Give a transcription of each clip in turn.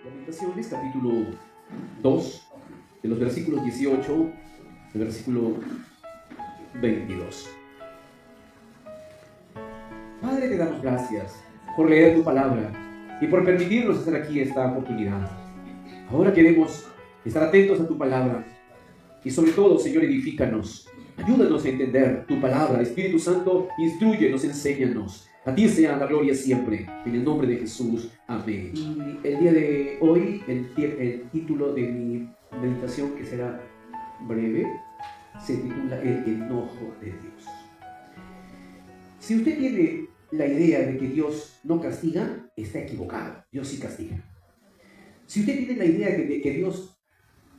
Lamentaciones, capítulo 2, de los versículos 18 al versículo 22. Padre, te damos gracias por leer tu palabra y por permitirnos estar aquí esta oportunidad. Ahora queremos estar atentos a tu palabra y sobre todo, Señor, edifícanos. Ayúdanos a entender tu palabra. Espíritu Santo, instrúyenos, enséñanos. A ti sea la gloria siempre. En el nombre de Jesús. Amén. Y el día de hoy, el título de mi meditación, que será breve, se titula El enojo de Dios. Si usted tiene la idea de que Dios no castiga, está equivocado. Dios sí castiga. Si usted tiene la idea de que Dios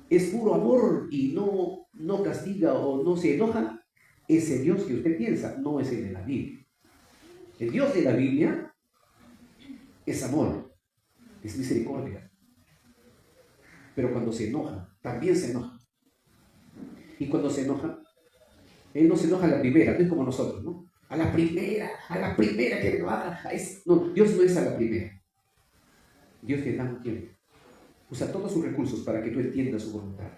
es puro amor y no castiga o no se enoja, ese Dios que usted piensa no es el de la Biblia. El Dios de la Biblia es amor, es misericordia. Pero cuando se enoja, también se enoja. Y cuando se enoja, Él no se enoja a la primera, no es como nosotros, ¿no? A la primera que lo haga. No, Dios no es a la primera. Dios te da un tiempo. Usa todos sus recursos para que tú entiendas su voluntad.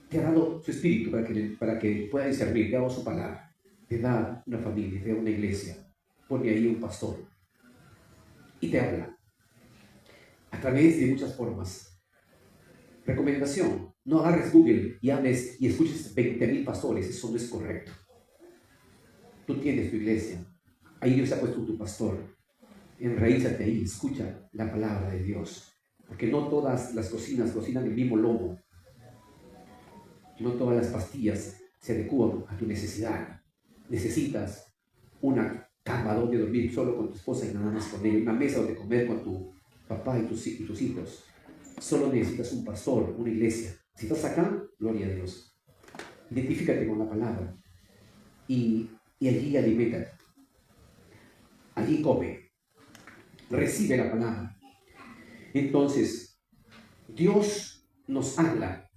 Te ha dado su espíritu para que pueda discernir, te ha dado su palabra. Te da una familia, te da una iglesia. Pone ahí un pastor. Y te habla. A través de muchas formas. Recomendación. No agarres Google y hables y escuches 20,000 pastores. Eso no es correcto. Tú tienes tu iglesia. Ahí Dios ha puesto tu pastor. Enraízate ahí. Escucha la palabra de Dios. Porque no todas las cocinas cocinan el mismo lomo. No todas las pastillas se adecúan a tu necesidad. Necesitas una cama donde dormir solo con tu esposa y nada más con ella. Una mesa donde comer con tu papá y tus hijos. Solo necesitas un pastor, una iglesia. Si estás acá, gloria a Dios. Identifícate con la palabra. Y allí aliméntate. Allí come. Recibe la palabra. Entonces, Dios nos habla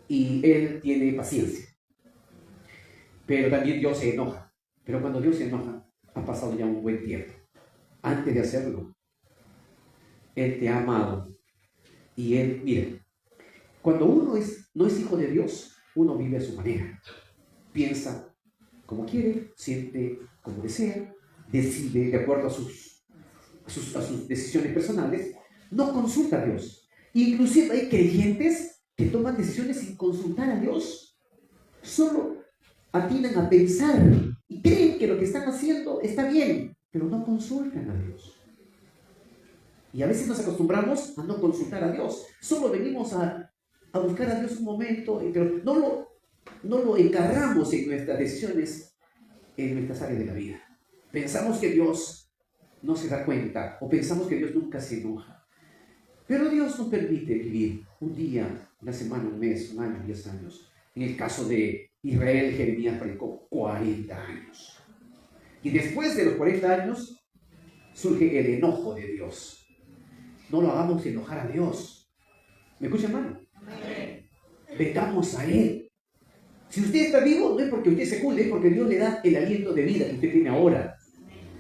y Él tiene paciencia. Pero también Dios se enoja. Pero cuando Dios se enoja, ha pasado ya un buen tiempo. Antes de hacerlo, Él te ha amado. Y Él, mire, cuando uno no es hijo de Dios, uno vive a su manera. Piensa como quiere, siente como desea, decide de acuerdo a sus decisiones personales. No consulta a Dios. Inclusive hay creyentes que toman decisiones sin consultar a Dios. Solo atienden a pensar y creen que lo que están haciendo está bien, pero no consultan a Dios. Y a veces nos acostumbramos a no consultar a Dios. Solo venimos a buscar a Dios un momento, pero no lo encargamos en nuestras decisiones, en nuestras áreas de la vida. Pensamos que Dios no se da cuenta o pensamos que Dios nunca se enoja. Pero Dios nos permite vivir un día, una semana, un mes, un año, 10 años. En el caso de Israel, Jeremías predicó 40 años. Y después de los 40 años surge el enojo de Dios. No lo hagamos enojar a Dios. ¿Me escucha, hermano? Vengamos a Él. Si usted está vivo, no es porque usted se cuide, es porque Dios le da el aliento de vida que usted tiene ahora.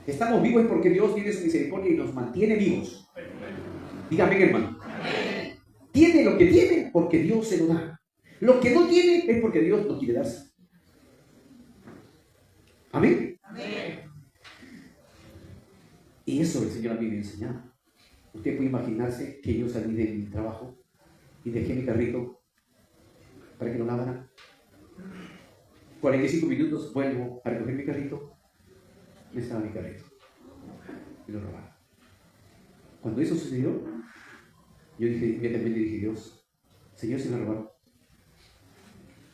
Estamos vivos es porque Dios tiene su misericordia y nos mantiene vivos. Dígame, hermano. Tiene lo que tiene porque Dios se lo da. Lo que no tiene es porque Dios no quiere darse. Amén. Y eso el Señor a mí me enseñaba. Usted puede imaginarse que yo salí de mi trabajo y dejé mi carrito para que lo lavara. 45 minutos vuelvo a recoger mi carrito. Me estaba mi carrito. Y lo robaron. Cuando eso sucedió, yo inmediatamente dije, Dios, Señor, se me robaron.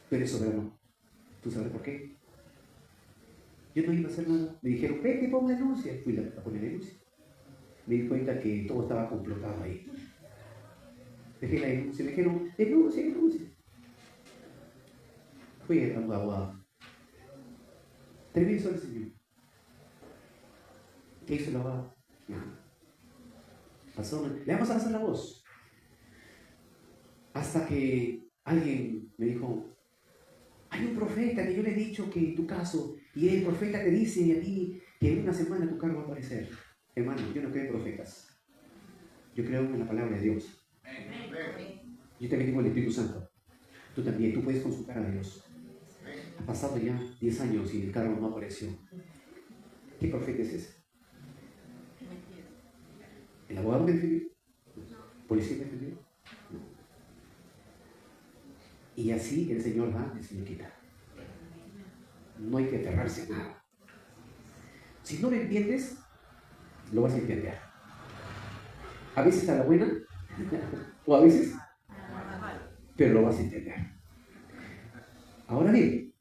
Tú eres soberano. ¿Tú sabes por qué? Yo no iba a hacer nada. Me dijeron, vete, pon denuncia. Fui a poner denuncia. Me di cuenta que todo estaba complotado ahí. Dejé la denuncia. Me dijeron, denuncia. Fui a un abogado. 3,000 soles, Señor. ¿Qué hizo el abogado? Nada. Pasó, le vamos a pasar la voz. Hasta que alguien me dijo, hay un profeta que yo le he dicho que en tu caso, y el profeta te dice a ti que en una semana tu carro va a aparecer. Hermano, yo no creo en profetas. Yo creo en la palabra de Dios. Yo también tengo el Espíritu Santo. Tú también, tú puedes consultar a Dios. Ha pasado ya 10 años y el carro no apareció. ¿Qué profeta es ese? ¿El abogado me defendió? ¿Policía me defendió? No. Y así el Señor da, el Señor quita. No hay que aferrarse a nada. Si no lo entiendes, lo vas a entender. A veces a la buena, o a veces, pero lo vas a entender. Ahora bien,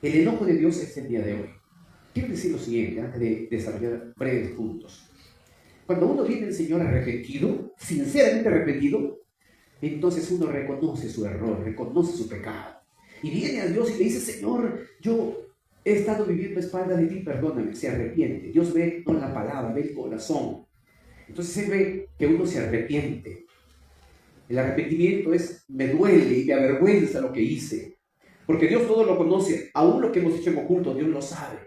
el enojo de Dios es el día de hoy. Quiero decir lo siguiente, antes de desarrollar breves puntos. Cuando uno viene al Señor arrepentido, sinceramente arrepentido, entonces uno reconoce su error, reconoce su pecado. Y viene a Dios y le dice, Señor, yo he estado viviendo a espaldas de ti, perdóname, se arrepiente. Dios ve no la palabra, ve el corazón. Entonces Él ve que uno se arrepiente. El arrepentimiento es, me duele y me avergüenza lo que hice. Porque Dios todo lo conoce, aún lo que hemos hecho en oculto, Dios lo sabe.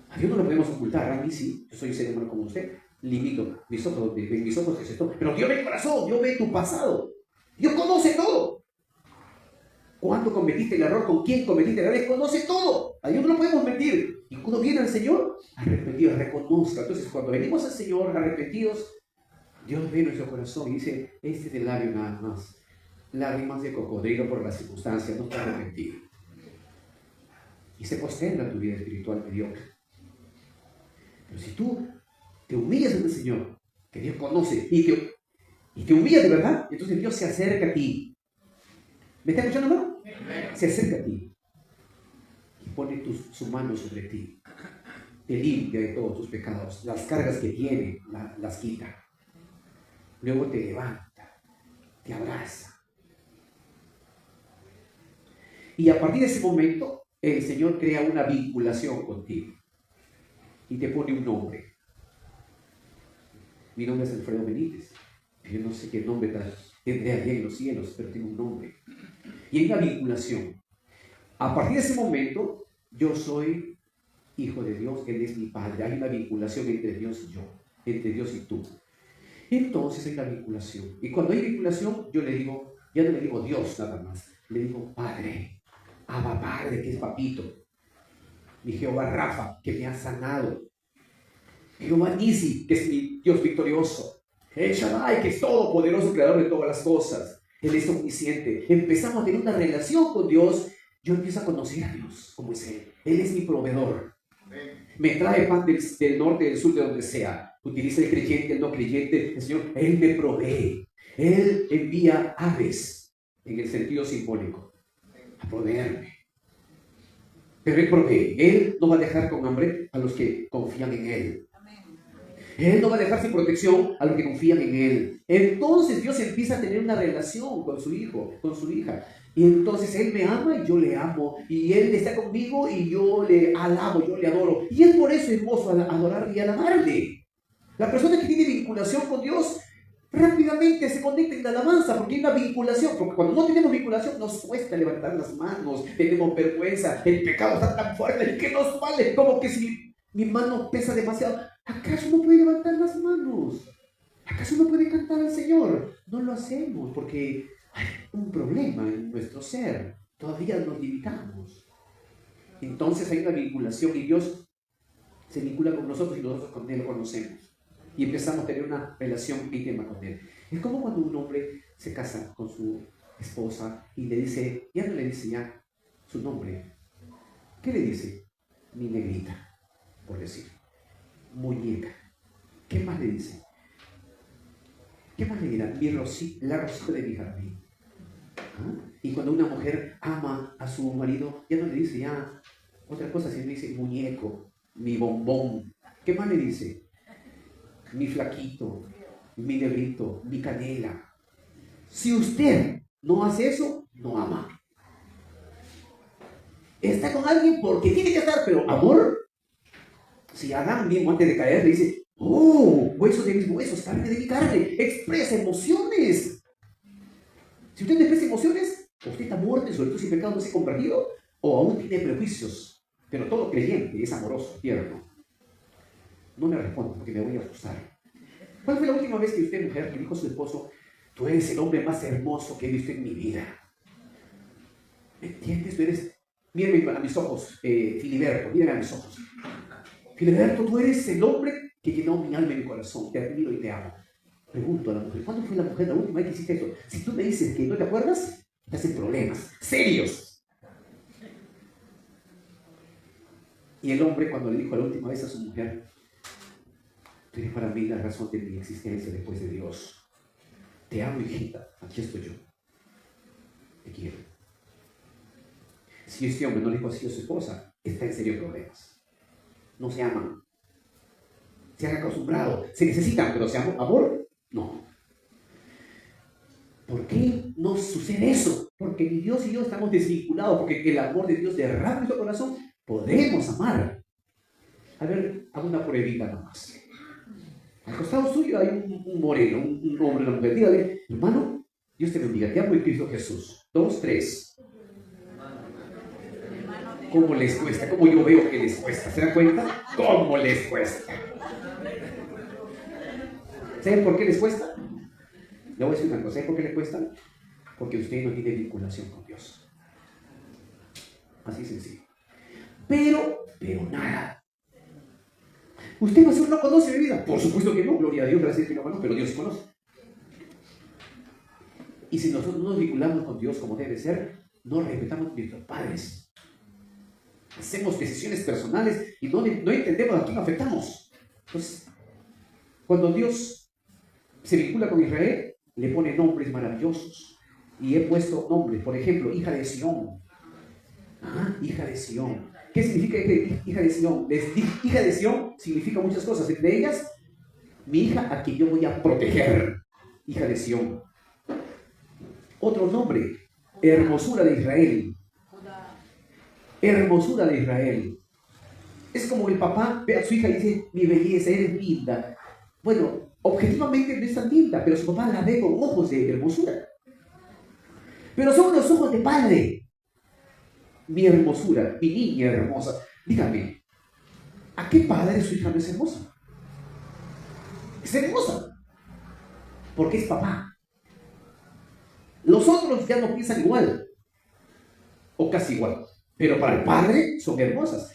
A Dios no lo podemos ocultar, a mí sí, yo soy un ser humano como usted, limito, mis ojos es esto, pero Dios ve el corazón, Dios ve tu pasado, Dios conoce todo. ¿Cuándo cometiste el error? ¿Con quién cometiste el error? Él conoce todo, a Dios no lo podemos mentir. Y cuando viene al Señor, arrepentidos, reconozca. Entonces cuando venimos al Señor arrepentidos, Dios ve nuestro corazón y dice, este es de labio nada más, lágrimas de cocodrilo por las circunstancias, no está arrepentido. Y se posterga tu vida espiritual mediocre. Pero si tú te humillas ante el Señor, que Dios conoce, y te humillas de verdad, entonces Dios se acerca a ti. ¿Me está escuchando, hermano? Se acerca a ti y pone su mano sobre ti. Te limpia de todos tus pecados. Las cargas que tiene, las quita. Luego te levanta, te abraza. Y a partir de ese momento, el Señor crea una vinculación contigo. Y te pone un nombre. Mi nombre es Alfredo Benítez. Yo no sé qué nombre tendré allá en los cielos, pero tengo un nombre. Y hay una vinculación. A partir de ese momento, yo soy hijo de Dios, Él es mi Padre. Hay una vinculación entre Dios y yo, entre Dios y tú. Entonces hay una vinculación. Y cuando hay vinculación, yo le digo, ya no le digo Dios nada más, le digo Padre. Abba Padre, que es papito. Mi Jehová Rafa, que me ha sanado. Jehová Nisi, que es mi Dios victorioso. El Shaddai, que es todopoderoso, creador de todas las cosas. Él es omnisciente. Empezamos a tener una relación con Dios. Yo empiezo a conocer a Dios, como es Él. Él es mi proveedor. Me trae pan del norte, del sur, de donde sea. Utiliza el creyente, el no creyente. El Señor, Él me provee. Él envía aves, en el sentido simbólico, a proveerme. Pero Él provee. Él no va a dejar con hambre a los que confían en Él. Él no va a dejar sin protección a los que confían en Él. Entonces Dios empieza a tener una relación con su hijo, con su hija. Y entonces Él me ama y yo le amo. Y Él está conmigo y yo le alabo, yo le adoro. Y es por eso hermoso adorarle y alabarle. La persona que tiene vinculación con Dios rápidamente se conecta en la alabanza porque hay una vinculación. Porque cuando no tenemos vinculación nos cuesta levantar las manos, tenemos vergüenza, el pecado está tan fuerte que nos vale, como que si mi mano pesa demasiado. ¿Acaso no puede levantar las manos? ¿Acaso no puede cantar al Señor? No lo hacemos porque hay un problema en nuestro ser. Todavía nos limitamos. Entonces hay una vinculación y Dios se vincula con nosotros y nosotros con Él lo conocemos. Y empezamos a tener una relación íntima con Él. Es como cuando un hombre se casa con su esposa y le dice, ya no le dice ya su nombre. ¿Qué le dice? Mi negrita, por decir. Muñeca. ¿Qué más le dice? ¿Qué más le dirá? La rosita de mi jardín. ¿Ah? Y cuando una mujer ama a su marido, ya no le dice ya otra cosa, sino le dice muñeco, mi bombón. ¿Qué más le dice? Mi flaquito, mi negrito, mi canela. Si usted no hace eso, no ama. Está con alguien porque tiene que estar, pero amor. Si Adán mismo antes de caer le dice, oh, hueso de mis huesos, carne de mi carne, expresa emociones. Si usted no expresa emociones, usted está muerto, sobre todo si el pecado no se ha convertido, o aún tiene prejuicios. Pero todo creyente es amoroso, tierno. No me respondo porque me voy a asustar. ¿Cuál fue la última vez que usted, mujer, le dijo a su esposo, tú eres el hombre más hermoso que he visto en mi vida? ¿Me entiendes? Tú eres, mírame a mis ojos, Filiberto, mírame a mis ojos. Filiberto, tú eres el hombre que llenó mi alma y mi corazón. Te admiro y te amo. Pregunto a la mujer, ¿cuándo fue la mujer la última vez que hiciste eso? Si tú me dices que no te acuerdas, estás en problemas serios. Y el hombre, cuando le dijo la última vez a su mujer, tú eres para mí la razón de mi existencia después de Dios. Te amo, hijita, aquí estoy yo. Te quiero. Si este hombre no le dijo así a su esposa, está en serios problemas. No se aman. Se han acostumbrado. Se necesitan, pero se aman. ¿Amor? No. ¿Por qué no sucede eso? Porque mi Dios y yo estamos desvinculados, porque el amor de Dios derrama en nuestro corazón. Podemos amar. A ver, hago una pruebita nomás. Al costado suyo hay un moreno, un hombre, una mujer. Dígale, hermano, Dios te bendiga, te amo en Cristo Jesús. 2, 3. ¿Cómo les cuesta? ¿Cómo yo veo que les cuesta? ¿Se dan cuenta? ¿Cómo les cuesta? ¿Saben por qué les cuesta? Le voy a decir una cosa. ¿Saben por qué les cuesta? Porque usted no tiene vinculación con Dios. Así sencillo. Pero nada. ¿Usted no conoce mi vida? Por supuesto que no. Gloria a Dios, gracias que no conoce, pero Dios sí conoce. Y si nosotros no nos vinculamos con Dios como debe ser, no respetamos a nuestros padres. Hacemos decisiones personales y no entendemos a quién afectamos. Entonces, cuando Dios se vincula con Israel, le pone nombres maravillosos. Y he puesto nombres, por ejemplo, hija de Sión. Hija de Sión. ¿Qué significa hija de Sión? Hija de Sión significa muchas cosas. Entre ellas, mi hija a quien yo voy a proteger. Hija de Sión. Otro nombre, hermosura de Israel. Hermosura de Israel. Es como el papá ve a su hija y dice, mi belleza, eres linda. Bueno, objetivamente no es tan linda, pero su papá la ve con ojos de hermosura. Pero son los ojos de padre. Mi hermosura, mi niña hermosa. Dígame, ¿a qué padre su hija no es hermosa? Es hermosa. Porque es papá. Los otros ya no piensan igual. O casi igual. Pero para el padre son hermosas.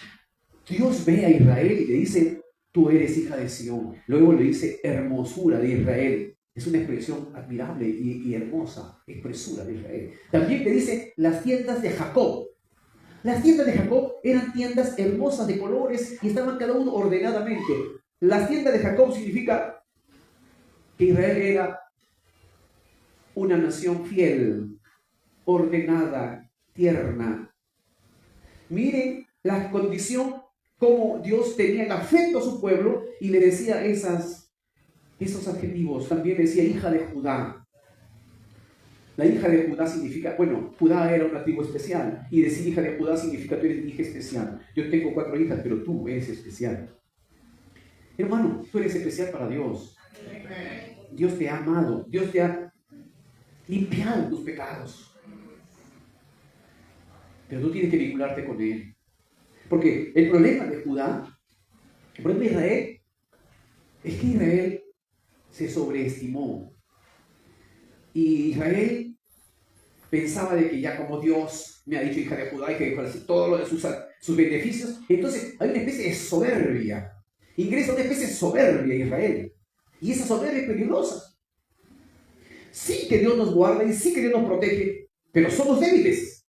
Dios ve a Israel y le dice, tú eres hija de Sión. Luego le dice, hermosura de Israel. Es una expresión admirable y hermosa. Expresura de Israel. También le dice, las tiendas de Jacob. Las tiendas de Jacob eran tiendas hermosas de colores y estaban cada uno ordenadamente. Las tiendas de Jacob significa que Israel era una nación fiel, ordenada, tierna. Miren la condición, como Dios tenía el afecto a su pueblo y le decía esos adjetivos. También decía hija de Judá. La hija de Judá significa, bueno, Judá era una tribu especial, y decir hija de Judá significa tú eres mi hija especial. Yo tengo 4 hijas, pero tú eres especial. Hermano, tú eres especial para Dios. Dios te ha amado, Dios te ha limpiado tus pecados. Pero tú tienes que vincularte con Él. Porque el problema de Judá, el problema de Israel, es que Israel se sobreestimó. Y Israel pensaba de que ya como Dios me ha dicho hija de Judá y que todo lo de sus beneficios, entonces hay una especie de soberbia. Ingresa una especie de soberbia a Israel. Y esa soberbia es peligrosa. Sí que Dios nos guarda y sí que Dios nos protege, pero somos débiles.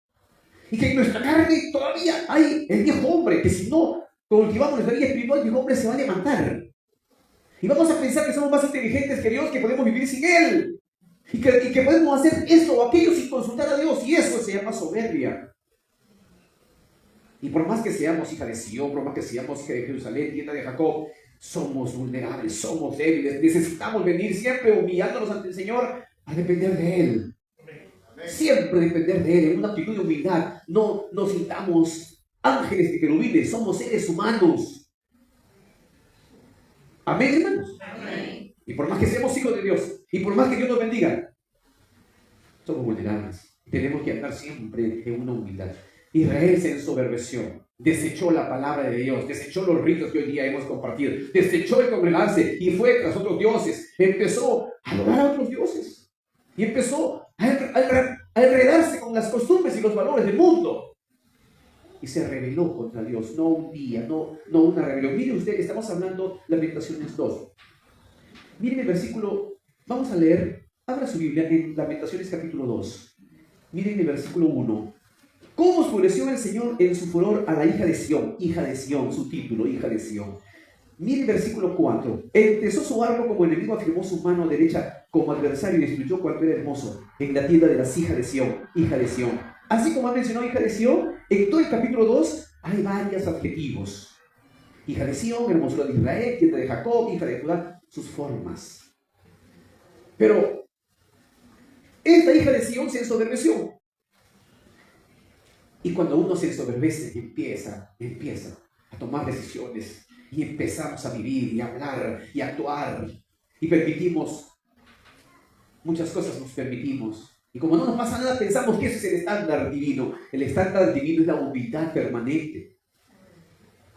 Y que en nuestra carne todavía hay el viejo hombre, que si no cultivamos nuestra vida espiritual, el viejo hombre se va a levantar. Y vamos a pensar que somos más inteligentes que Dios, que podemos vivir sin Él. Y que podemos hacer esto o aquello sin consultar a Dios. Y eso se llama soberbia. Y por más que seamos hija de Sion, por más que seamos hija de Jerusalén, tienda de Jacob, somos vulnerables, somos débiles. Necesitamos venir siempre humillándonos ante el Señor a depender de Él. Siempre depender de Él, en una actitud de humildad. No nos sintamos ángeles de querubines, somos seres humanos. Amén, hermanos. Amén. Y por más que seamos hijos de Dios, y por más que Dios nos bendiga, somos vulnerables. Tenemos que andar siempre en una humildad. Israel se ensoberbeció. desechó la palabra de Dios, desechó los ritos que hoy día hemos compartido, desechó el congregarse y fue tras otros dioses, empezó a adorar a otros dioses y empezó a enredarse con las costumbres y los valores del mundo y se rebeló contra Dios, no un día, no una rebelión. Mire usted, estamos hablando de Lamentaciones 2. Miren el versículo, vamos a leer, abra su Biblia en Lamentaciones capítulo 2. Miren el versículo 1. ¿Cómo oscureció el Señor en su furor a la hija de Sión, su título, hija de Sión? Mire el versículo 4. Entesó su arco como enemigo, afirmó su mano derecha como adversario y destruyó cuanto era hermoso en la tienda de las hijas de Sión, hija de Sión. Así como ha mencionado hija de Sión, en todo el capítulo 2 hay varios adjetivos. Hija de Sión, hermosura de Israel, tienda de Jacob, hija de Judá, sus formas. Pero esta hija de Sión se ensoberbeció. Y cuando uno se ensoberbece, empieza a tomar decisiones y empezamos a vivir y a hablar y a actuar y permitimos, muchas cosas nos permitimos. Y como no nos pasa nada, pensamos que ese es el estándar divino. El estándar divino es la humildad permanente.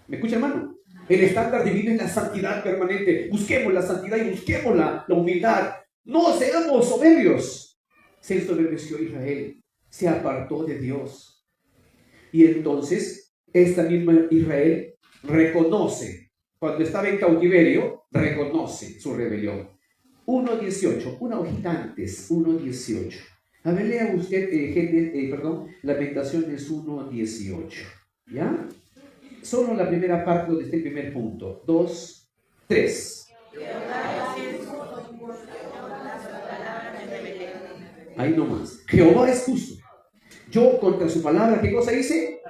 ¿Me escucha, hermano? El estándar divino es la santidad permanente. Busquemos la santidad y busquemos la humildad. No seamos soberbios. Se ensoberbeció Israel, se apartó de Dios. Y entonces, esta misma Israel reconoce, cuando estaba en cautiverio, reconoce su rebelión. 1.18, una hojita antes, 1.18. A ver, lea usted, Lamentaciones 1.18. ¿Ya? Solo la primera parte donde está el primer punto. 2, 3. Ahí nomás. Jehová es justo. Yo contra su palabra, ¿qué cosa hice?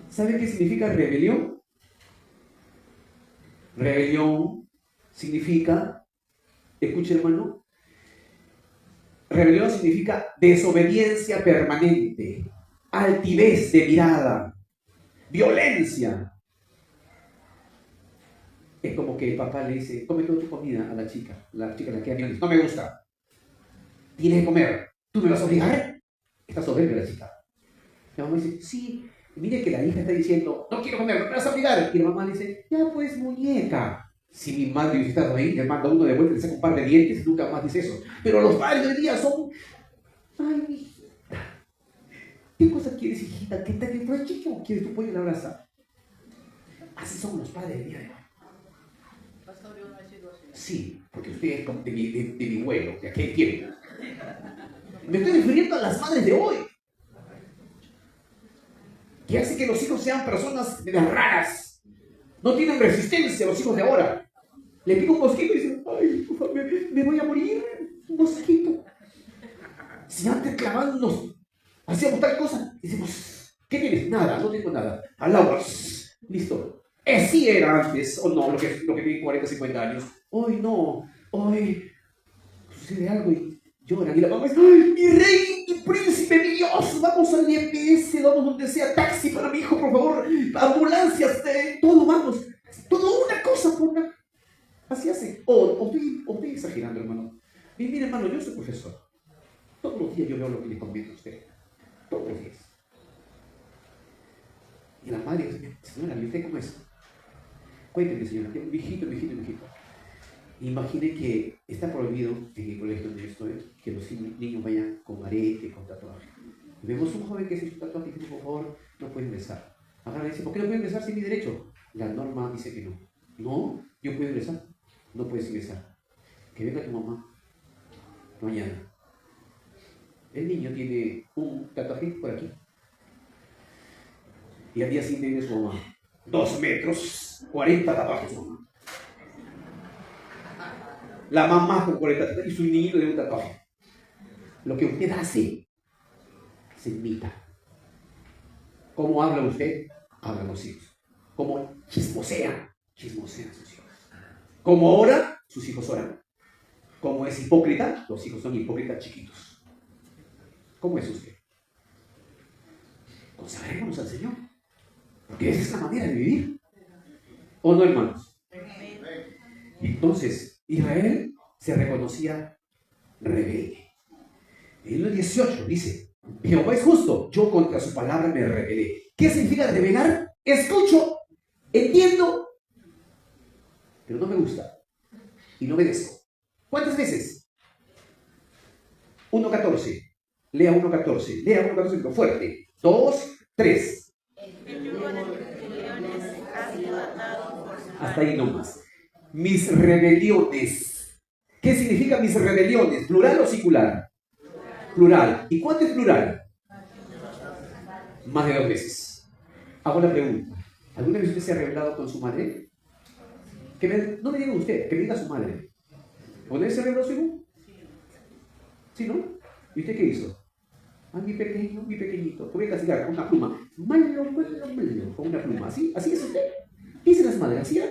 ¿Sabe qué significa rebelión? Rebelión significa, escuche hermano, rebelión significa desobediencia permanente, altivez de mirada, violencia. Es como que el papá le dice, come toda tu comida a la chica la queda mirando, no me gusta, tienes que comer, ¿tú me vas a obligar? Está soberbia la chica. La mamá dice, sí, mire que la hija está diciendo, no quiero comer, no me vas a obligar. Y la mamá dice, ya pues muñeca. Si mi madre hubiese estado ahí, le manda uno de vuelta, le saca un par de dientes y nunca más dice eso. Pero los padres de hoy día son, ay, mi hijita, ¿qué cosa quieres, hijita? ¿Qué tal que tú chico o quieres tu pollo en la brasa? Así son los padres del día de hoy. Sí, porque usted es de mi vuelo, de aquel tiempo. Me estoy refiriendo a las madres de hoy, que hace que los hijos sean personas raras. No tienen resistencia los hijos de ahora. Le pica un mosquito y dicen, ay, me voy a morir, un mosquito. Si antes clavándonos hacíamos tal cosa, decimos, ¿qué tienes? Nada, no tengo nada. Al agua, listo. Así era antes, o no, lo que tiene 40, 50 años. Hoy no, hoy sucede algo y lloran. Y la mamá dice, ¡ay, mi rey, mi príncipe, mi Dios! Vamos al IMS, vamos donde sea, taxi para mi hijo, por favor, ambulancias, todo, vamos. Todo una cosa por una. Así hace. O estoy exagerando, hermano. Mire, hermano, yo soy profesor. Todos los días yo veo lo que le conviene a usted. Todos los días. Y la madre dice, señora, ¿y usted cómo es? Cuénteme, señora, mi hijito. Imagine que está prohibido en el colegio donde yo estoy que los niños vayan con arete, con tatuaje. Y vemos un joven que se hizo tatuaje y dice, por favor, no pueden besar. Agarra y dice, ¿por qué no pueden besar si es mi derecho? La norma dice que no. No, yo puedo besar. No puedes besar. Que venga tu mamá mañana. El niño tiene un tatuaje por aquí. Y al día siguiente viene su mamá. 2 metros, 40 tatuajes su mamá. La mamá con 40 tatuajes y su niño de un tatuaje. Lo que usted hace se imita. ¿Cómo habla usted? Hablan los hijos. ¿Cómo chismosea? Chismosean sus hijos. ¿Cómo ora? Sus hijos oran. ¿Cómo es hipócrita? Los hijos son hipócritas chiquitos. ¿Cómo es usted? Consagrémonos al Señor. Porque esa es la manera de vivir. ¿O no, hermanos? Entonces, Israel se reconocía rebelde. En el 18 dice, Jehová es justo, yo contra su palabra me rebelé. ¿Qué significa rebelar? Escucho, entiendo, pero no me gusta y no obedezco. ¿Cuántas veces? 1.14. Lea 1.14. Lea 1.14, pero fuerte. 2, 3. Hasta ahí nomás. Mis rebeliones. ¿Qué significa mis rebeliones? ¿Plural o singular? Plural. ¿Y cuánto es plural? Más de 2 veces. Hago la pregunta. ¿Alguna vez usted se ha rebelado con su madre? No me diga usted, que me diga su madre. ¿Alguna vez se rebeló su hijo? ¿Sí, no? ¿Y usted qué hizo? Ah, mi pequeño, mi pequeñito, te voy a castigar con una pluma. Malo, malo, malo, con una pluma. ¿Así? ¿Así es usted? ¿Qué dicen las madres? ¿Así era?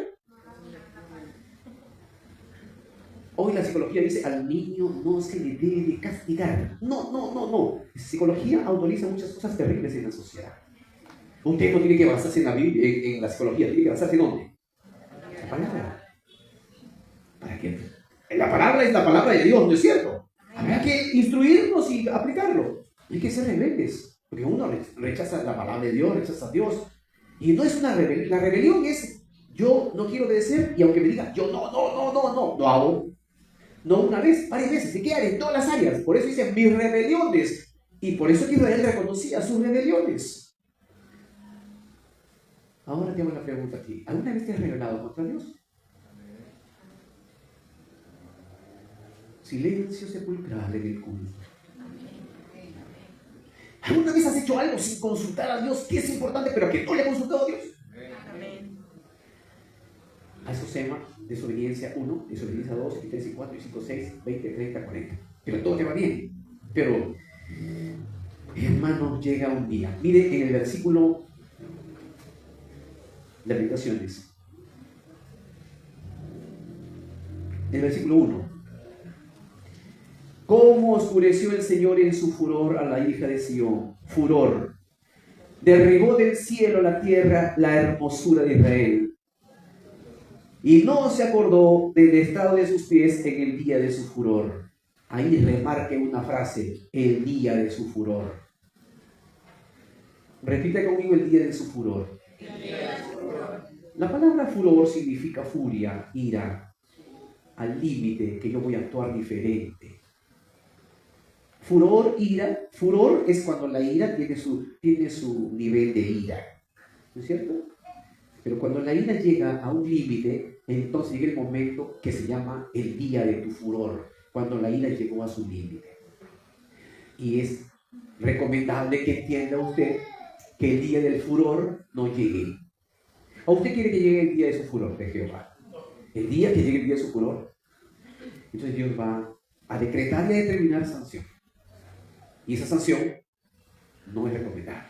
Hoy la psicología dice al niño no se le debe de castigar. No, no, no, no. La psicología autoriza muchas cosas terribles en la sociedad. Usted no tiene que basarse en la Biblia, en la psicología, tiene que basarse en ¿dónde? La palabra. ¿Para qué? La palabra es la palabra de Dios, ¿no es cierto? Habrá que instruirnos y aplicarlo. Hay que ser rebeldes, porque uno rechaza la palabra de Dios, rechaza a Dios. Y no es una rebelión. La rebelión es yo no quiero obedecer y aunque me diga yo no lo hago. No una vez, varias veces, se quedan en todas las áreas. Por eso dice mis rebeliones. Y por eso que Israel reconocía sus rebeliones. Ahora te hago la pregunta aquí. ¿Alguna vez te has rebelado contra Dios? Silencio sepulcral en el culto. ¿Alguna vez has hecho algo sin consultar a Dios que es importante, pero que no le ha consultado a Dios? A eso se llama desobediencia 1, desobediencia 2, 3 y 4 y 5, 6, 20, 30, 40. Pero todo te va bien. Pero, hermano, llega un día. Mire en el versículo de Lamentaciones. El versículo 1. ¿Cómo oscureció el Señor en su furor a la hija de Sión? Furor. Derribó del cielo a la tierra la hermosura de Israel. Y no se acordó del estado de sus pies en el día de su furor. Ahí remarque una frase, el día de su furor. Repita conmigo el día de su furor. La palabra furor significa furia, ira, al límite que yo voy a actuar diferente. Furor, ira. Furor es cuando la ira tiene su nivel de ira. ¿No es cierto? Pero cuando la ira llega a un límite, entonces llega el momento que se llama el día de tu furor, cuando la ira llegó a su límite. Y es recomendable que entienda usted que el día del furor no llegue. ¿O usted quiere que llegue el día de su furor de Jehová? El día que llegue el día de su furor, entonces Dios va a decretar y a determinar sanción. Y esa sanción no es recomendable,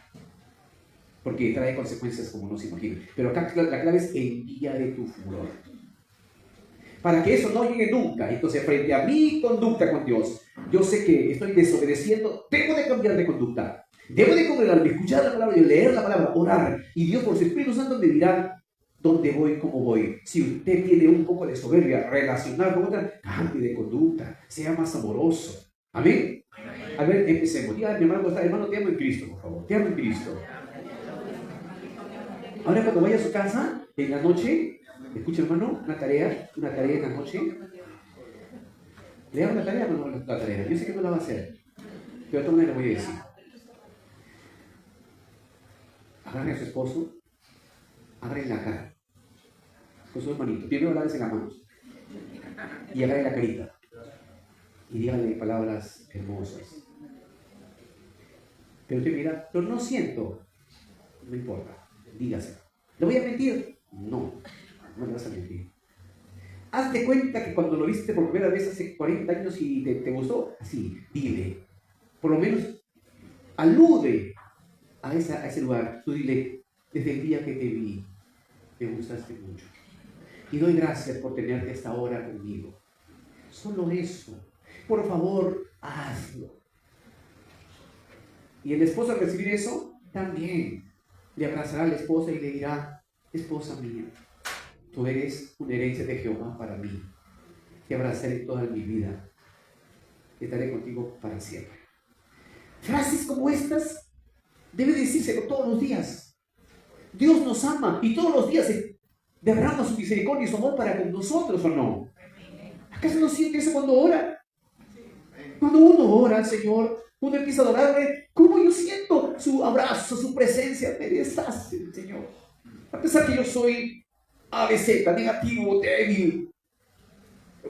porque trae consecuencias como no se imaginan. Pero acá la clave es el día de tu furor. Para que eso no llegue nunca. Entonces, frente a mi conducta con Dios, yo sé que estoy desobedeciendo, debo de cambiar de conducta. Debo de congregarme, escuchar la palabra, leer la palabra, orar. Y Dios por su Espíritu Santo me dirá dónde voy, cómo voy. Si usted tiene un poco de soberbia, relacionar con otra, cambie de conducta, sea más amoroso. Amén. A ver, empecemos. Diga, mi hermano, hermano, te amo en Cristo, por favor. Te amo en Cristo. Ahora cuando vaya a su casa, en la noche, escucha hermano, una tarea en la noche. ¿Le hago la tarea o no la tarea? Yo sé que no la va a hacer, pero de todas maneras le voy a decir. Agarre a su esposo, agarre la cara, con su hermanito. Primero agarre las manos y agarre la carita y dígale palabras hermosas. Pero usted mira, pero no siento, no importa, dígase. ¿Le voy a mentir? No, no le vas a mentir. Hazte cuenta que cuando lo viste por primera vez hace 40 años y te gustó, así, dile. Por lo menos alude a ese lugar. Tú dile, desde el día que te vi, me gustaste mucho. Y doy gracias por tenerte esta hora conmigo. Solo eso. Por favor, hazlo. Y el esposo al recibir eso, también le abrazará a la esposa y le dirá, esposa mía, tú eres una herencia de Jehová para mí. Te abrazaré toda mi vida. Estaré contigo para siempre. Frases como estas debe decírselo todos los días. Dios nos ama y todos los días derrama su misericordia y su amor para con nosotros, ¿o no? ¿Acaso no siente eso cuando ora? Cuando uno ora al Señor, uno empieza a adorarle, ¿cómo yo siento su abrazo, su presencia? Me deshace el Señor. A pesar que yo soy ABC, negativo, débil,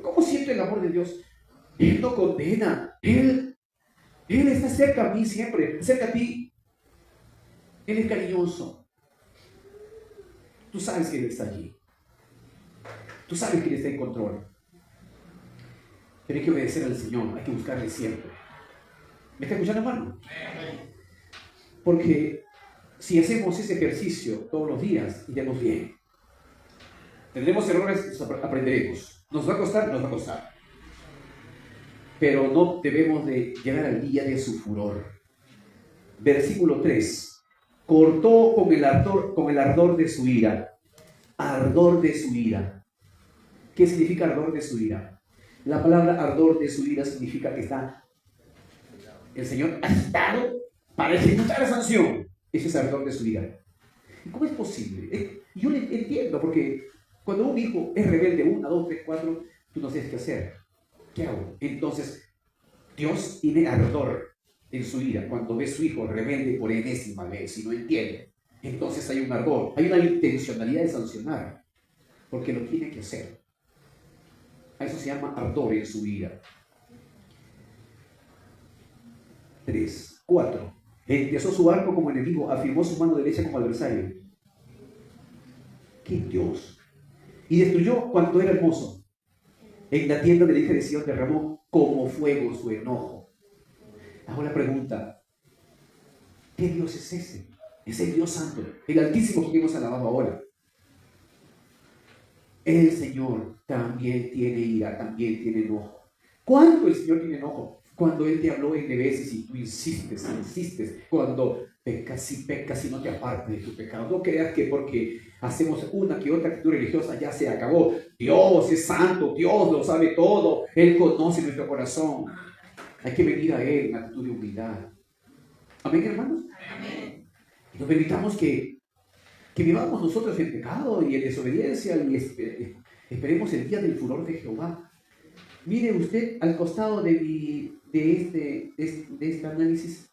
¿cómo siento el amor de Dios? Él no condena, Él está cerca a mí siempre, cerca a ti. Él es cariñoso. Tú sabes que Él está allí. Tú sabes que Él está en control. Pero hay que obedecer al Señor, hay que buscarle siempre. ¿Me está escuchando, hermano? Porque si hacemos ese ejercicio todos los días, iremos bien. Tendremos errores, aprenderemos. ¿Nos va a costar? Nos va a costar. Pero no debemos de llegar al día de su furor. Versículo 3. Cortó con el ardor de su ira. Ardor de su ira. ¿Qué significa ardor de su ira? La palabra ardor de su ira significa que está el Señor agitado para ejecutar la sanción. Ese es ardor de su ira. ¿Y cómo es posible? Yo le entiendo, porque cuando un hijo es rebelde, 1, 2, 3, 4, tú no sabes qué hacer. ¿Qué hago? Entonces, Dios tiene ardor en su ira cuando ve a su hijo rebelde por enésima vez y no entiende. Entonces hay un ardor, hay una intencionalidad de sancionar, porque lo tiene que hacer. A eso se llama ardor en su ira. 3, 4. Endiosó su arco como enemigo, afirmó su mano derecha como adversario. ¡Qué Dios! Y destruyó cuanto era hermoso. En la tienda de la hija de Sión derramó como fuego su enojo. Hago la pregunta: ¿qué Dios es ese? Es el Dios Santo, el Altísimo que hemos alabado ahora. El Señor también tiene ira, también tiene enojo. ¿Cuándo el Señor tiene enojo? Cuando Él te habló en veces y tú insistes. Cuando pecas y no te apartes de tu pecado. No creas que porque hacemos una que otra actitud religiosa ya se acabó. Dios es santo, Dios lo sabe todo. Él conoce nuestro corazón. Hay que venir a Él en actitud de humildad. ¿Amén, hermanos? Amén. Y no permitamos que vivamos nosotros en pecado y en desobediencia y esperemos el día del furor de Jehová. Mire usted al costado de este análisis,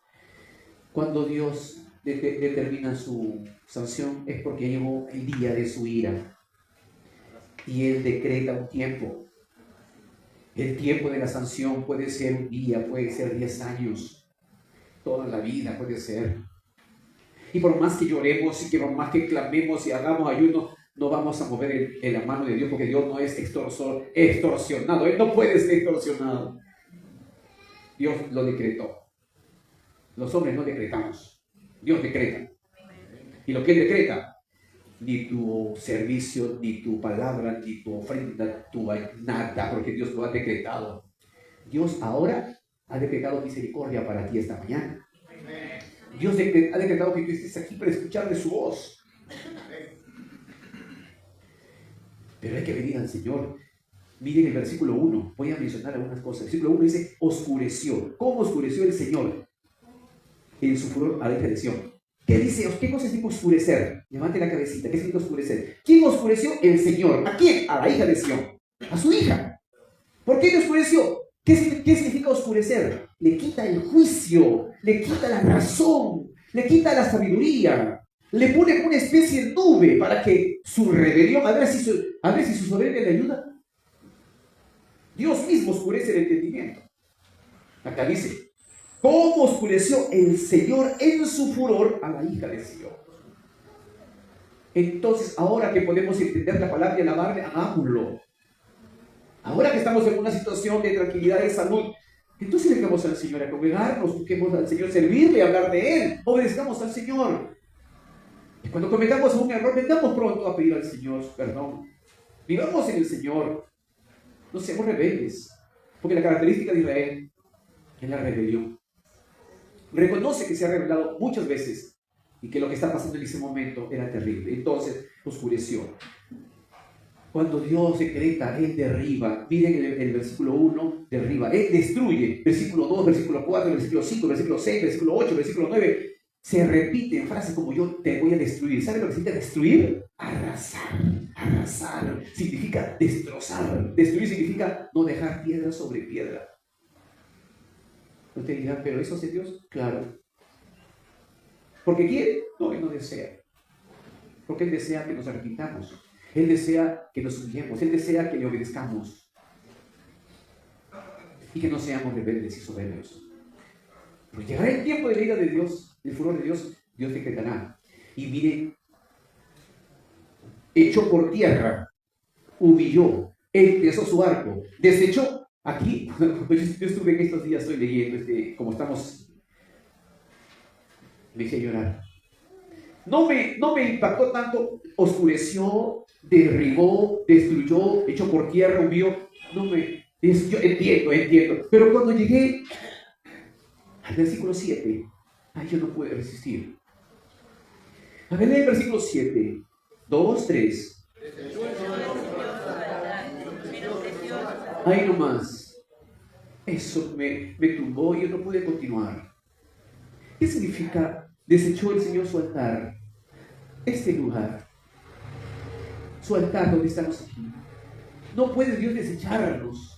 cuando Dios determina su sanción es porque llegó el día de su ira y Él decreta un tiempo. El tiempo de la sanción puede ser un día, puede ser 10 años, toda la vida puede ser. Y por más que lloremos y que por más que clamemos y hagamos ayuno, no vamos a mover la mano de Dios, porque Dios no es extorsionado. Él no puede ser extorsionado. Dios lo decretó. Los hombres no decretamos. Dios decreta. Y lo que Él decreta, ni tu servicio, ni tu palabra, ni tu ofrenda, nada, porque Dios lo ha decretado. Dios ahora ha decretado misericordia para ti esta mañana. Dios ha decretado que tú estés aquí para escuchar de su voz. Pero hay que venir al Señor. Miren el versículo 1. Voy a mencionar algunas cosas. El versículo 1 dice, oscureció. ¿Cómo oscureció el Señor en su furor a la hija de Sión? ¿Qué dice? ¿Qué cosa significa oscurecer? Levante la cabecita. ¿Qué significa oscurecer? ¿Quién oscureció? El Señor. ¿A quién? A la hija de Sión. A su hija. ¿Por qué le oscureció? ¿Qué significa oscurecer? Le quita el juicio, le quita la razón, le quita la sabiduría, le pone una especie de nube para que su rebelión, a ver si su soberanía le ayuda. Dios mismo oscurece el entendimiento. Acá dice, ¿cómo oscureció el Señor en su furor a la hija de Sión? Entonces, ahora que podemos entender la palabra y alabarle, hagámoslo. Ahora que estamos en una situación de tranquilidad, de salud, entonces vengamos al Señor a congregarnos, busquemos al Señor, servirle, hablar de Él, obedezcamos al Señor. Y cuando cometamos un error, vengamos pronto a pedir al Señor perdón. Vivamos en el Señor, no seamos rebeldes, porque la característica de Israel es la rebelión. Reconoce que se ha rebelado muchas veces y que lo que está pasando en ese momento era terrible. Entonces oscureció. Cuando Dios decreta, Él derriba. Miren el versículo 1, derriba. Él destruye. Versículo 2, versículo 4, versículo 5, versículo 6, versículo 8, versículo 9. Se repiten frases como yo te voy a destruir. ¿Sabe lo que significa destruir? Arrasar. Arrasar significa destrozar. Destruir significa no dejar piedra sobre piedra. Usted dirá, ¿pero eso hace Dios? Claro. ¿Porque quiere? No, Él no desea. Porque Él desea que nos arrepintamos. Él desea que nos humillemos. Él desea que le obedezcamos. Y que no seamos rebeldes y soberbios. Pero llegará el tiempo de la ira de Dios, del furor de Dios, Dios decretará. Y mire, echó por tierra, humilló, empezó su arco, desechó. Aquí, yo estuve en estos días, estoy leyendo, como estamos, me hice llorar. No me impactó tanto, oscureció, derribó, destruyó, echó por tierra, humilló. Yo entiendo. Pero cuando llegué al versículo 7, ay, yo no pude resistir. A ver, el versículo 7, 2, 3. Ay, no más. Eso me tumbó y yo no pude continuar. ¿Qué significa? Desechó el Señor su altar. Este lugar, su altar donde estamos aquí. No puede Dios desecharnos.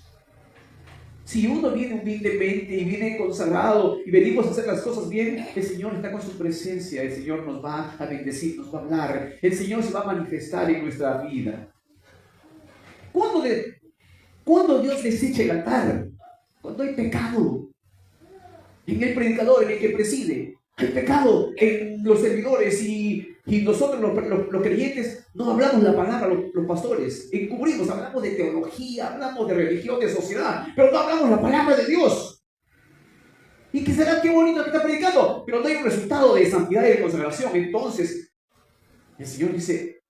Si uno viene humildemente y viene consagrado y venimos a hacer las cosas bien, el Señor está con su presencia, el Señor nos va a bendecir, nos va a hablar, el Señor se va a manifestar en nuestra vida. ¿Cuándo Dios desecha el altar? Cuando hay pecado en el predicador, en el que preside. Hay pecado en los servidores y nosotros los creyentes no hablamos la palabra, los pastores encubrimos, hablamos de teología, hablamos de religión, de sociedad, pero no hablamos la palabra de Dios. Y que será qué bonito que está predicando, pero no hay un resultado de santidad y de consagración. Entonces el Señor dice,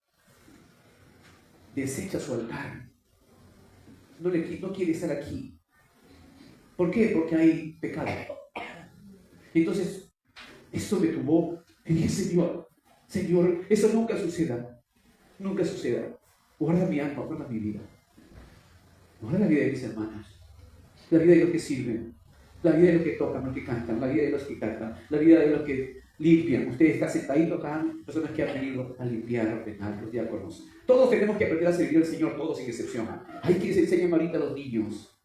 desecha su altar. No quiere estar aquí. ¿Por qué? Porque hay pecado. Entonces esto me tumbó. Y dije, Señor, eso nunca suceda. Nunca suceda. Guarda mi alma, guarda mi vida. Guarda la vida de mis hermanos. La vida de los que sirven. La vida de los que tocan, los que cantan. La vida de los que cantan. La vida de los que limpian. Ustedes están sentaditos acá, personas que han venido a limpiar, a ordenar, los diáconos. Todos tenemos que aprender a servir al Señor, todos sin excepción. Hay quienes enseñan ahorita a los niños,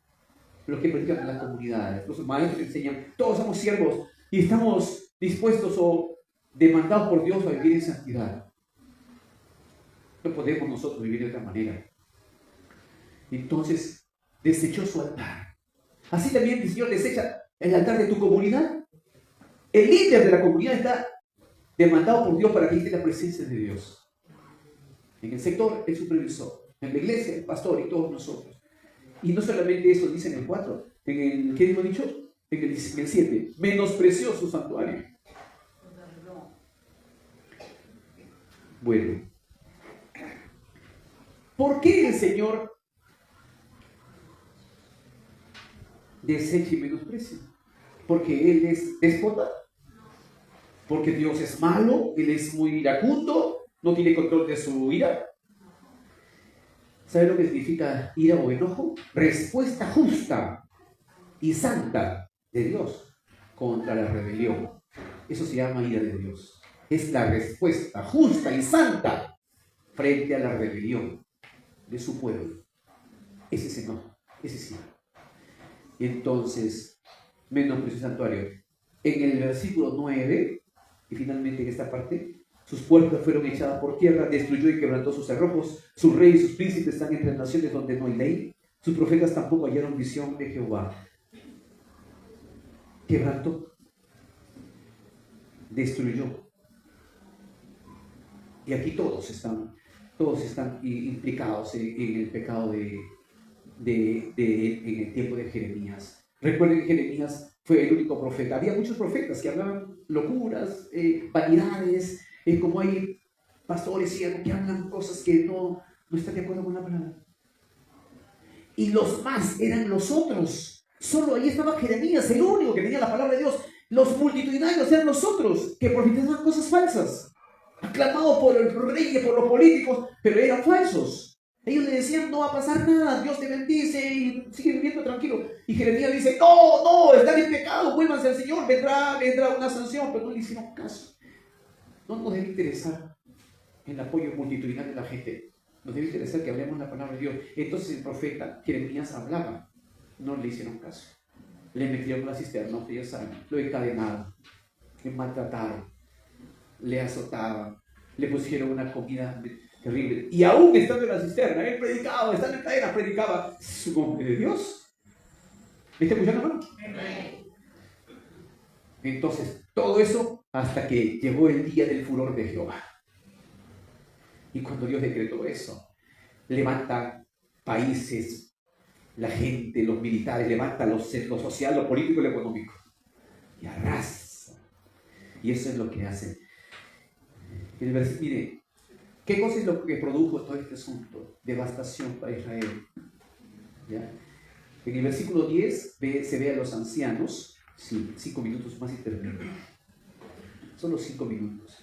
los que predican en las comunidades, los maestros enseñan. Todos somos siervos y estamos dispuestos o demandados por Dios a vivir en santidad. No podemos nosotros vivir de otra manera. Entonces, desechó su altar. Así también el Señor desecha el altar de tu comunidad. El líder de la comunidad está demandado por Dios para que esté la presencia de Dios. En el sector, el supervisor. En la iglesia, el pastor y todos nosotros. Y no solamente eso dice en el 4. ¿Qué hemos dicho? En el 7. Menospreció su santuario. Bueno. ¿Por qué el Señor desecha y menosprecia? Porque Él es déspota. Porque Dios es malo. Él es muy iracundo. No tiene control de su ira. ¿Sabe lo que significa ira o enojo? Respuesta justa y santa de Dios contra la rebelión. Eso se llama ira de Dios. Es la respuesta justa y santa frente a la rebelión de su pueblo. Ese es enojo, ese sí. Y entonces, menospreció el santuario. En el versículo 9, y finalmente en esta parte, sus puertas fueron echadas por tierra, destruyó y quebrantó sus cerrojos, sus reyes y sus príncipes están entre las naciones donde no hay ley, sus profetas tampoco hallaron visión de Jehová. Quebrantó, destruyó. Y aquí todos están implicados en el pecado en el tiempo de Jeremías. Recuerden que Jeremías fue el único profeta. Había muchos profetas que hablaban locuras, vanidades, como hay pastores ciegos que hablan cosas que no están de acuerdo con la palabra. Y los más eran los otros. Solo ahí estaba Jeremías, el único que tenía la palabra de Dios. Los multitudinarios eran los otros, que profetizaban cosas falsas, aclamados por el rey y por los políticos, pero eran falsos. Ellos le decían, no va a pasar nada, Dios te bendice y sigue viviendo tranquilo. Y Jeremías dice, no, están en pecado, vuélvanse al Señor, vendrá una sanción, pero no le hicieron caso. No nos debe interesar el apoyo multitudinal de la gente, nos debe interesar que hablemos la palabra de Dios. Entonces el profeta Jeremías hablaba, no le hicieron caso. Le metieron la cisterna, ustedes saben, lo encadenaron, le maltrataron, le azotaban, le pusieron una comida terrible. Y aún estando en la cisterna, él predicaba, estando en cadena, predicaba su nombre de Dios. ¿Me está escuchando, hermano? Entonces, todo eso hasta que llegó el día del furor de Jehová. Y cuando Dios decretó eso, levanta países, la gente, los militares, levanta lo social, lo político y lo económico. Y arrasa. Y eso es lo que hace. Mire, ¿qué cosa es lo que produjo todo este asunto? Devastación para Israel. ¿Ya? En el versículo 10 se ve a los ancianos. Sí, 5 minutos más y termino. Solo 5 minutos.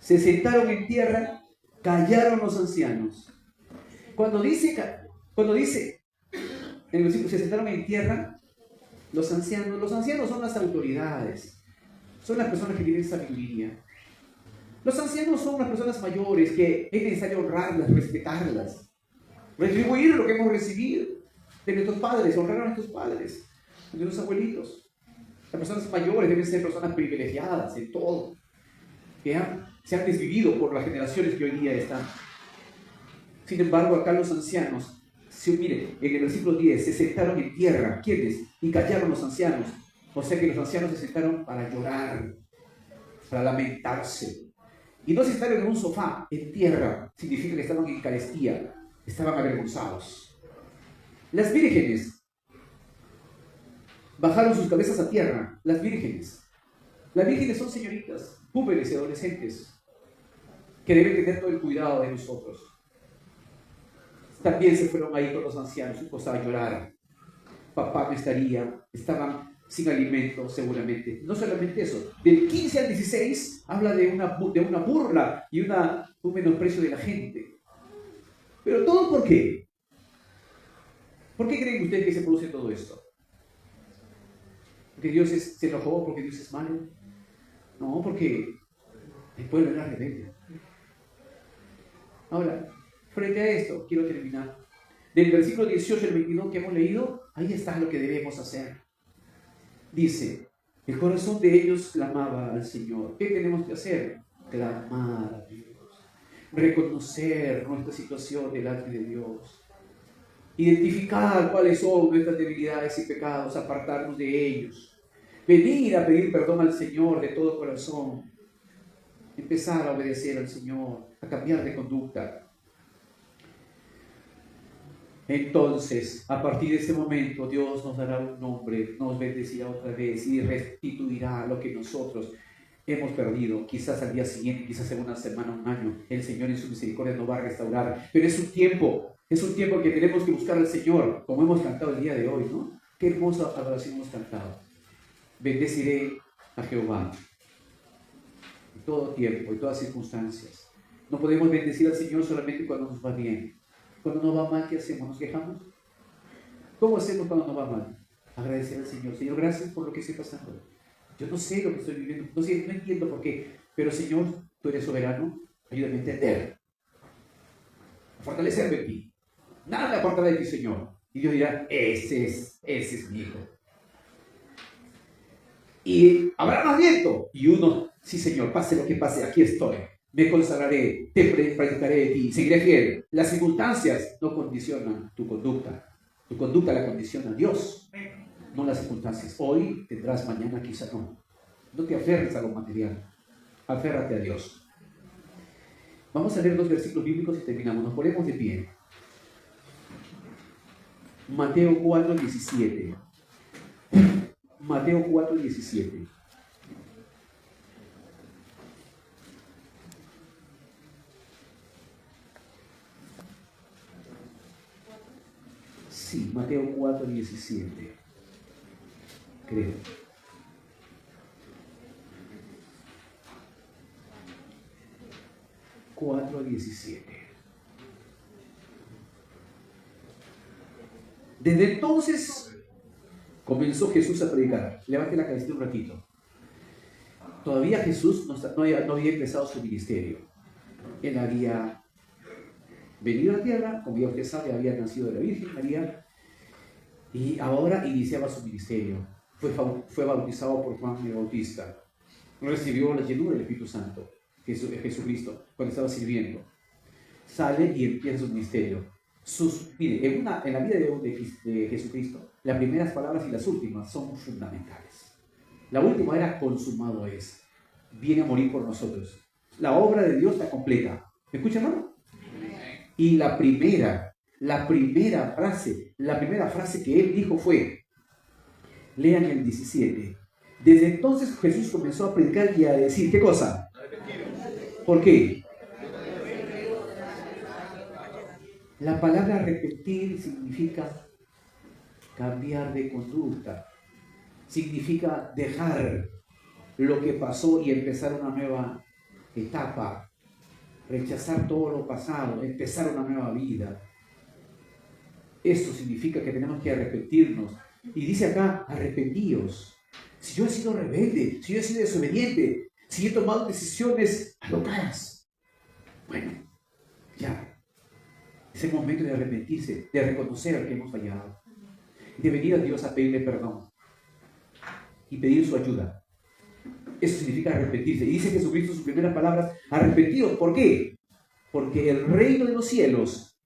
Se sentaron en tierra, callaron los ancianos. Cuando dice en el versículo, se sentaron en tierra, los ancianos son las autoridades, son las personas que tienen sabiduría. Los ancianos son las personas mayores que es necesario honrarlas, respetarlas, retribuir lo que hemos recibido de nuestros padres, honrar a nuestros padres, de nuestros abuelitos. Las personas mayores deben ser personas privilegiadas en todo, que se han desvivido por las generaciones que hoy día están. Sin embargo, acá los ancianos, mire, en el versículo 10, se sentaron en tierra. ¿Quiénes? Y callaron los ancianos. O sea que los ancianos se sentaron para llorar, para lamentarse. Y no se sentaron en un sofá, en tierra. Significa que estaban en carestía, estaban avergonzados. Las vírgenes bajaron sus cabezas a tierra. Las vírgenes son señoritas, púberes y adolescentes, que deben tener todo el cuidado de nosotros. También se fueron ahí con los ancianos, a llorar. Papá no estaría, estaban sin alimento seguramente. No solamente eso, del 15 al 16 habla de una burla y un menosprecio de la gente. Pero todo ¿por qué? ¿Por qué creen ustedes que se produce todo esto? ¿Porque Dios se enojó? ¿Porque Dios es malo? No, porque el pueblo era rebelde. Ahora, frente a esto, quiero terminar. Del versículo 18 al 22 que hemos leído, ahí está lo que debemos hacer. Dice, el corazón de ellos clamaba al Señor. ¿Qué tenemos que hacer? Clamar a Dios. Reconocer nuestra situación delante de Dios. Identificar cuáles son nuestras debilidades y pecados, apartarnos de ellos. Venir a pedir perdón al Señor de todo corazón. Empezar a obedecer al Señor, a cambiar de conducta. Entonces, a partir de ese momento, Dios nos dará un nombre, nos bendecirá otra vez y restituirá lo que nosotros hemos perdido. Quizás al día siguiente, quizás en una semana, un año, el Señor en su misericordia nos va a restaurar. Pero es un tiempo que tenemos que buscar al Señor, como hemos cantado el día de hoy, ¿no? Qué hermosa adoración hemos cantado. Bendeciré a Jehová en todo tiempo, en todas circunstancias. No podemos bendecir al Señor solamente cuando nos va bien. Cuando nos va mal, ¿qué hacemos? ¿Nos quejamos? ¿Cómo hacemos cuando nos va mal? Agradecer al Señor. Señor, gracias por lo que estoy pasando. Yo no sé lo que estoy viviendo, no entiendo por qué, pero Señor, tú eres soberano, ayúdame a entender, a fortalecerme en ti. Nada me apartará de ti, Señor. Y Dios dirá, ese es mi hijo. Y habrá más viento. Y uno, sí, Señor, pase lo que pase, aquí estoy. Me consagraré, te predicaré de ti, seguiré fiel. Las circunstancias no condicionan tu conducta. Tu conducta la condiciona Dios, no las circunstancias. Hoy tendrás, mañana quizá no. No te aferres a lo material, aférrate a Dios. Vamos a leer 2 versículos bíblicos y terminamos. Nos ponemos de pie. Mateo 4:17. Mateo 4:17. Sí, Mateo 4:17. Creo. Desde entonces comenzó Jesús a predicar. Levante la cabeza un ratito. Todavía Jesús no había empezado su ministerio. Él había venido a la tierra, como ya usted sabe, había nacido de la Virgen María, y ahora iniciaba su ministerio. Fue bautizado por Juan el Bautista. Recibió la llenura del Espíritu Santo, Jesucristo, cuando estaba sirviendo. Sale y empieza su ministerio. Mire, en la vida de Jesucristo, las primeras palabras y las últimas son fundamentales. La última era consumado es. Viene a morir por nosotros. La obra de Dios está completa. ¿Me escuchan, hermano? Y la primera frase que él dijo fue, lean el 17. Desde entonces Jesús comenzó a predicar y a decir, ¿qué cosa? ¿Por qué? La palabra arrepentir significa cambiar de conducta, significa dejar lo que pasó y empezar una nueva etapa, rechazar todo lo pasado, empezar una nueva vida. Esto significa que tenemos que arrepentirnos. Y dice acá, arrepentíos. Si yo he sido rebelde, si yo he sido desobediente, si he tomado decisiones alocadas, bueno, ya. Es el momento de arrepentirse, de reconocer que hemos fallado, de venir a Dios a pedirle perdón y pedir su ayuda. Eso significa arrepentirse. Y dice Jesucristo en sus primeras palabras, arrepentidos. ¿Por qué? Porque el reino de los cielos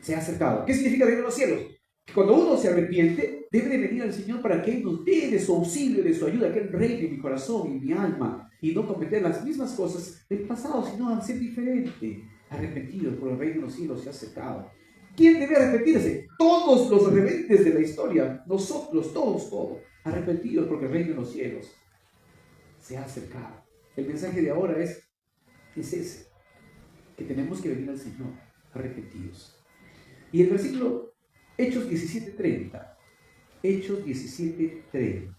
se ha acercado. ¿Qué significa el reino de los cielos? Que cuando uno se arrepiente, debe de venir al Señor para que Él nos dé de su auxilio, de su ayuda, que Él reine en mi corazón y en mi alma, y no cometer las mismas cosas del pasado, sino a ser diferente. Arrepentidos, por el reino de los cielos se ha acercado. ¿Quién debe arrepentirse? Todos los rebeldes de la historia, nosotros, todos, arrepentidos porque el reino de los cielos se ha acercado. El mensaje de ahora es ese, que tenemos que venir al Señor arrepentidos. Y el versículo, Hechos 17:30. Hechos 17:30.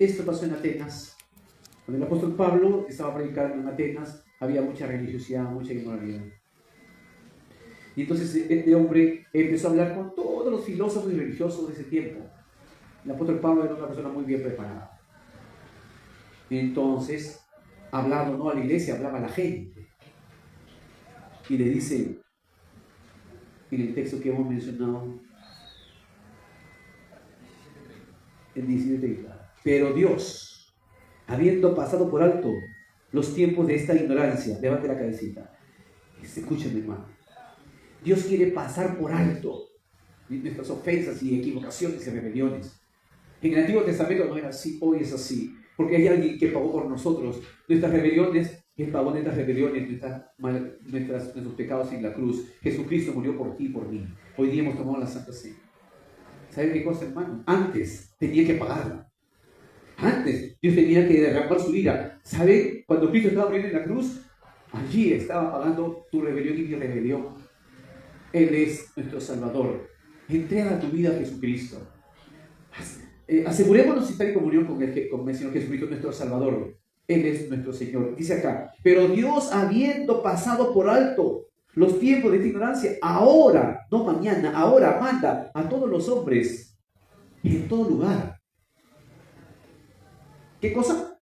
Esto pasó en Atenas. Cuando el apóstol Pablo estaba predicando en Atenas, había mucha religiosidad, mucha inmoralidad. Y entonces este hombre empezó a hablar con todos los filósofos y religiosos de ese tiempo. El apóstol Pablo era una persona muy bien preparada. Entonces, hablaba no a la iglesia, hablaba a la gente. Y le dice, en el texto que hemos mencionado, el 17:30, pero Dios, habiendo pasado por alto los tiempos de esta ignorancia, levante la cabecita, escúchame, hermano, Dios quiere pasar por alto nuestras ofensas y equivocaciones y rebeliones. En el Antiguo Testamento no era así, hoy es así, porque hay alguien que pagó por nosotros nuestras rebeliones. Él pagó nuestras rebeliones, nuestros pecados en la cruz. Jesucristo murió por ti y por mí. Hoy día hemos tomado la Santa Cena. ¿Sabe qué cosa, hermano? Antes tenía que pagarla. Antes Dios tenía que derramar su ira. ¿Sabe? Cuando Cristo estaba muriendo en la cruz, allí estaba pagando tu rebelión y mi rebelión. Él es nuestro Salvador. Entrega tu vida a Jesucristo. Asegurémonos de estar en comunión con el Señor Jesucristo, nuestro Salvador. Él es nuestro Señor. Dice acá, pero Dios, habiendo pasado por alto los tiempos de esta ignorancia, ahora, no mañana, ahora manda a todos los hombres en todo lugar. ¿Qué cosa?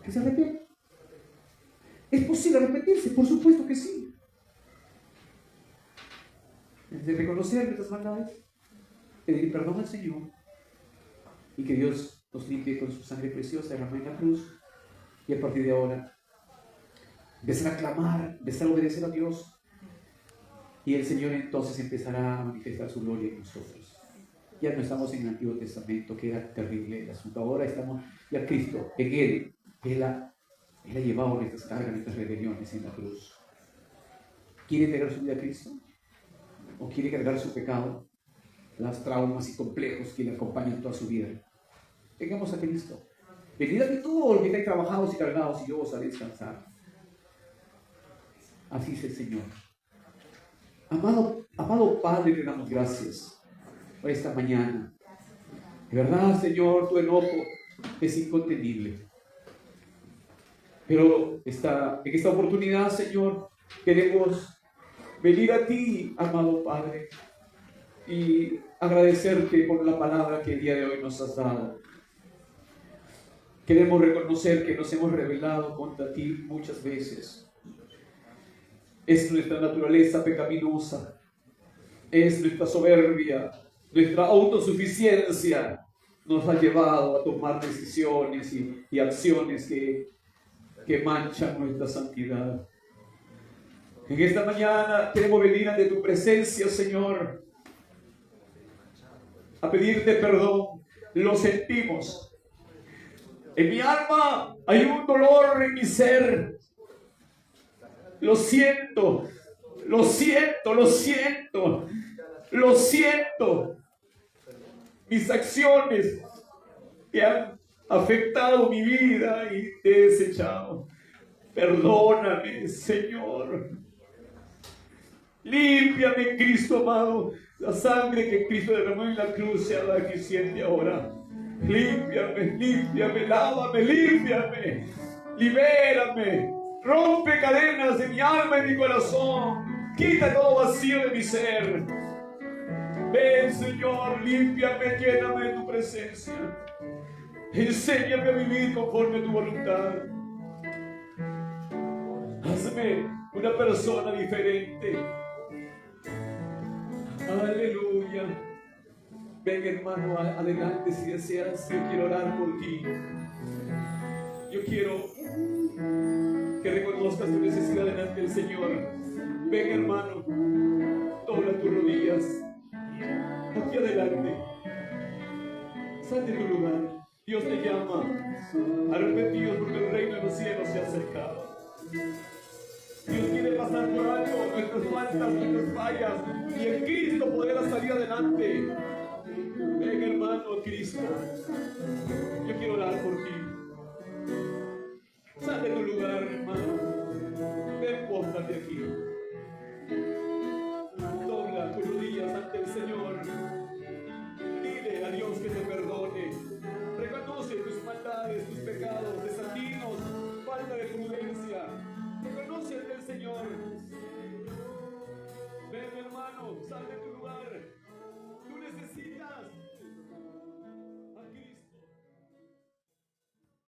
Que se arrepientan. ¿Es posible arrepentirse? Por supuesto que sí. De reconocer nuestras maldades, pedir perdón al Señor y que Dios nos limpie con su sangre preciosa derramada en la cruz, y a partir de ahora empezar a clamar, empezar a obedecer a Dios, y el Señor entonces empezará a manifestar su gloria en nosotros. Ya no estamos en el Antiguo Testamento, que era terrible el asunto. Ahora estamos ya Cristo, en Él ha llevado nuestras cargas, nuestras rebeliones en la cruz. ¿Quiere entregar su vida a Cristo? ¿O quiere cargar su pecado, los traumas y complejos que le acompañan toda su vida? Vengamos a Cristo. Venid a mí todos los que estáis trabajados y cargados, y yo os haré descansar. Así es el Señor. Amado Padre, te damos gracias por esta mañana. De verdad, Señor, tu enojo es incontenible. Pero en esta oportunidad, Señor, queremos venir a ti, amado Padre, y agradecerte por la palabra que el día de hoy nos has dado. Queremos reconocer que nos hemos rebelado contra ti muchas veces. Es nuestra naturaleza pecaminosa, es nuestra soberbia, nuestra autosuficiencia nos ha llevado a tomar decisiones y acciones que manchan nuestra santidad. En esta mañana queremos venir ante tu presencia, Señor, a pedirte perdón. Lo sentimos. En mi alma hay un dolor en mi ser. Lo siento, lo siento, lo siento, lo siento. Mis acciones que han afectado mi vida y te he desechado. Perdóname, Señor. Límpiame, Cristo amado. La sangre que Cristo derramó en la cruz sea la que siente ahora. Límpiame, límpiame, lávame, límpiame. Libérame. Rompe cadenas de mi alma y mi corazón. Quita todo vacío de mi ser. Ven, Señor, límpiame, lléname de tu presencia. Enséñame a vivir conforme a tu voluntad. Hazme una persona diferente. Aleluya. Ven, hermano, adelante si deseas. Yo quiero orar por ti. Yo quiero que reconozcas tu necesidad delante del Señor. Ven, hermano, dobla tus rodillas. Aquí adelante. Sal de tu lugar. Dios te llama. Arrepentidos porque el reino de los cielos se ha acercado. Dios quiere pasar por alto nuestras faltas, nuestras fallas, y en Cristo poder salir adelante. Ven, hermano, Cristo. Yo quiero orar por ti. Sal de tu lugar, hermano. Ven, póstrate aquí. Dobla tus rodillas ante el Señor. Dile a Dios que te perdone. Reconoce tus maldades, tus pecados, desatinos, falta de prudencia. Reconoce ante el Señor. Ven, hermano, sal de tu lugar.